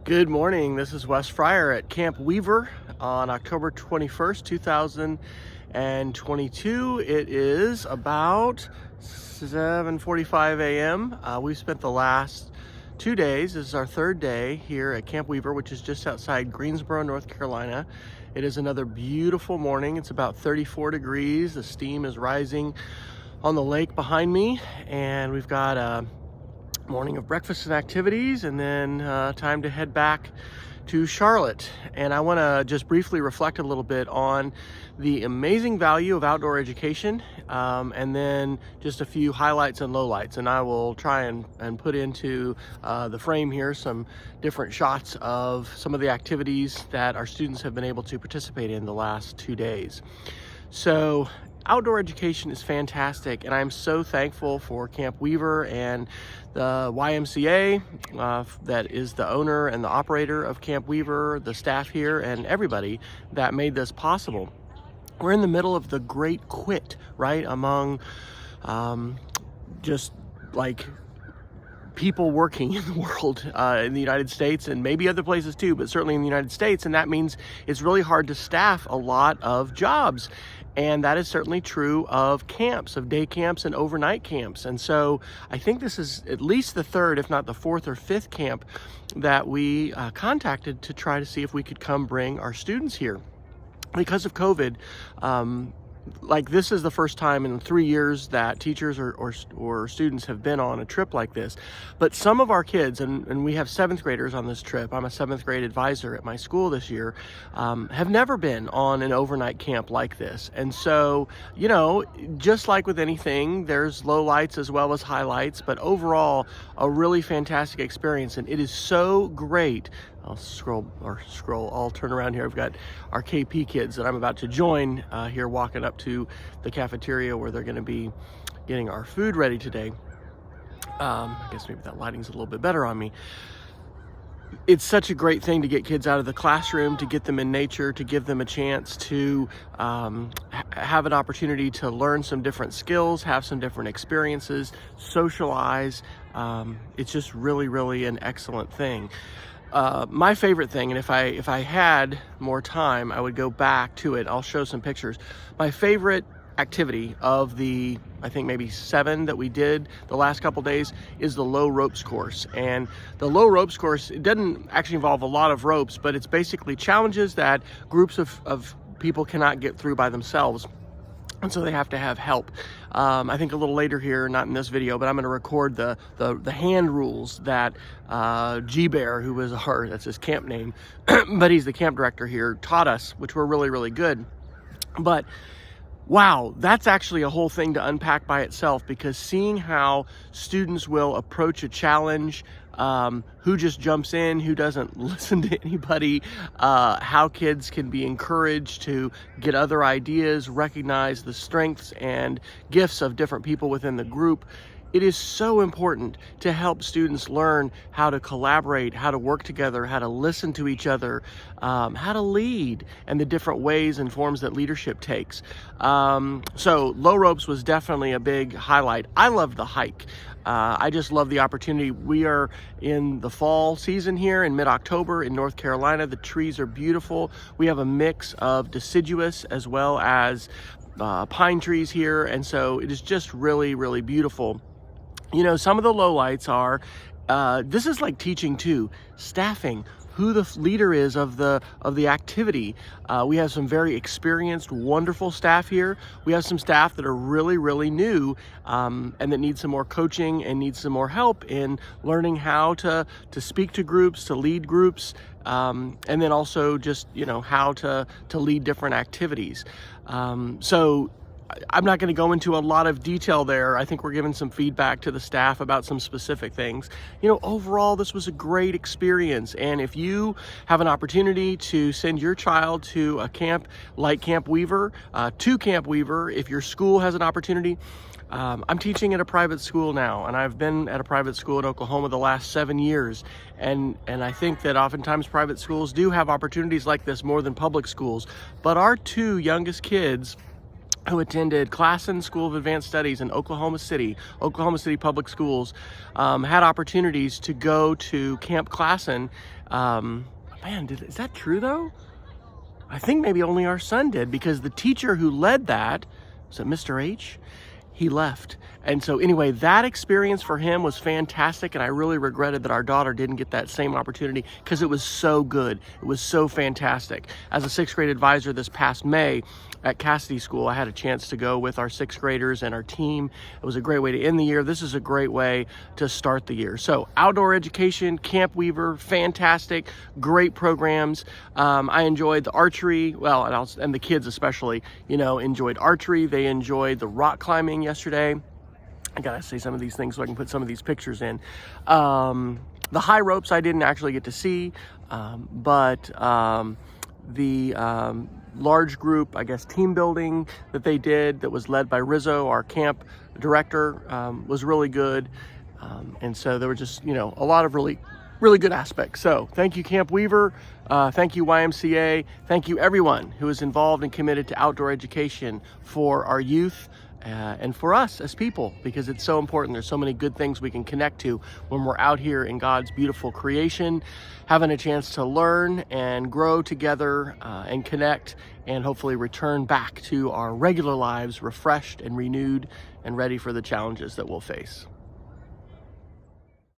Good morning. This is Wes Fryer at Camp Weaver on October 21st, 2022. It is about 7:45 a.m. We've spent the last 2 days. This is our third day here at Camp Weaver, which is just outside Greensboro, North Carolina. It is another beautiful morning. It's about 34 degrees. The steam is rising on the lake behind me, and we've got a morning of breakfast and activities, and then time to head back to Charlotte. And I want to just briefly reflect a little bit on the amazing value of outdoor education, and then just a few highlights and lowlights. And I will try and put into the frame here some different shots of some of the activities that our students have been able to participate in the last 2 days. So outdoor education is fantastic, and I'm so thankful for Camp Weaver and the YMCA that is the owner and the operator of Camp Weaver, the staff here, and everybody that made this possible. We're in the middle of the Great Quit, right? Among just like people working in the world, in the United States and maybe other places too, but certainly in the United States. And that means it's really hard to staff a lot of jobs. And that is certainly true of camps, of day camps and overnight camps. And so I think this is at least the third, if not the fourth or fifth camp that we contacted to try to see if we could come bring our students here. Because of COVID, like this is the first time in 3 years that teachers or students have been on a trip like this. But some of our kids, and we have 7th graders on this trip, I'm a 7th grade advisor at my school this year, have never been on an overnight camp like this. And so, you know, just like with anything, there's lowlights as well as highlights, but overall, a really fantastic experience. And it is so great. I'll turn around here. I've got our KP kids that I'm about to join here, walking up to the cafeteria where they're going to be getting our food ready today. I guess maybe that lighting's a little bit better on me. It's such a great thing to get kids out of the classroom, to get them in nature, to give them a chance to have an opportunity to learn some different skills, have some different experiences, socialize. It's just really, really an excellent thing. My favorite thing, and if I had more time, I would go back to it. I'll show some pictures. My favorite activity of the, I think maybe 7 that we did the last couple days, is the low ropes course. And the low ropes course, it doesn't actually involve a lot of ropes, but it's basically challenges that groups of people cannot get through by themselves. And so they have to have help. I think a little later here, not in this video, but I'm going to record the hand rules that G-Bear, who was that's his camp name, but he's the camp director here, taught us, which were really, really good. But wow, that's actually a whole thing to unpack by itself, because seeing how students will approach a challenge, who just jumps in, who doesn't listen to anybody, how kids can be encouraged to get other ideas, recognize the strengths and gifts of different people within the group. It is so important to help students learn how to collaborate, how to work together, how to listen to each other, how to lead, and the different ways and forms that leadership takes. So low ropes was definitely a big highlight. I loved the hike. I just love the opportunity. We are in the fall season here in mid-October in North Carolina. The trees are beautiful. We have a mix of deciduous as well as pine trees here, and so it is just really, really beautiful. You know, some of the lowlights are, this is like teaching too, staffing, who the leader is of the activity. We have some very experienced, wonderful staff here. We have some staff that are really, really new, and that need some more coaching and need some more help in learning how to speak to groups, to lead groups, and then also just, you know, how to lead different activities. So I'm not going to go into a lot of detail there. I think we're giving some feedback to the staff about some specific things. You know, overall, this was a great experience. And if you have an opportunity to send your child to a camp like Camp Weaver, to Camp Weaver, if your school has an opportunity, I'm teaching at a private school now, and I've been at a private school in Oklahoma the last 7 years. And I think that oftentimes private schools do have opportunities like this more than public schools. But our 2 youngest kids who attended Classen School of Advanced Studies in Oklahoma City Public Schools, had opportunities to go to Camp Classen. Man, is that true though? I think maybe only our son did, because the teacher who led that, was it Mr. H? He left. And so anyway, that experience for him was fantastic, and I really regretted that our daughter didn't get that same opportunity, because it was so good. It was so fantastic. As a sixth grade advisor this past May at Cassidy School, I had a chance to go with our sixth graders and our team. It was a great way to end the year. This is a great way to start the year. So outdoor education, Camp Weaver, fantastic, great programs. I enjoyed the archery, well, and the kids especially, enjoyed archery. They enjoyed the rock climbing yesterday. I gotta say some of these things so I can put some of these pictures in. The high ropes I didn't actually get to see, but the large group, I guess, team building that they did, that was led by Rizzo, our camp director, was really good. And so there were just, a lot of really good aspects. So thank you, Camp Weaver. Thank you, YMCA. Thank you, everyone who is involved and committed to outdoor education for our youth, and for us as people, because it's so important. There's so many good things we can connect to when we're out here in God's beautiful creation, having a chance to learn and grow together, and connect, and hopefully return back to our regular lives refreshed and renewed and ready for the challenges that we'll face.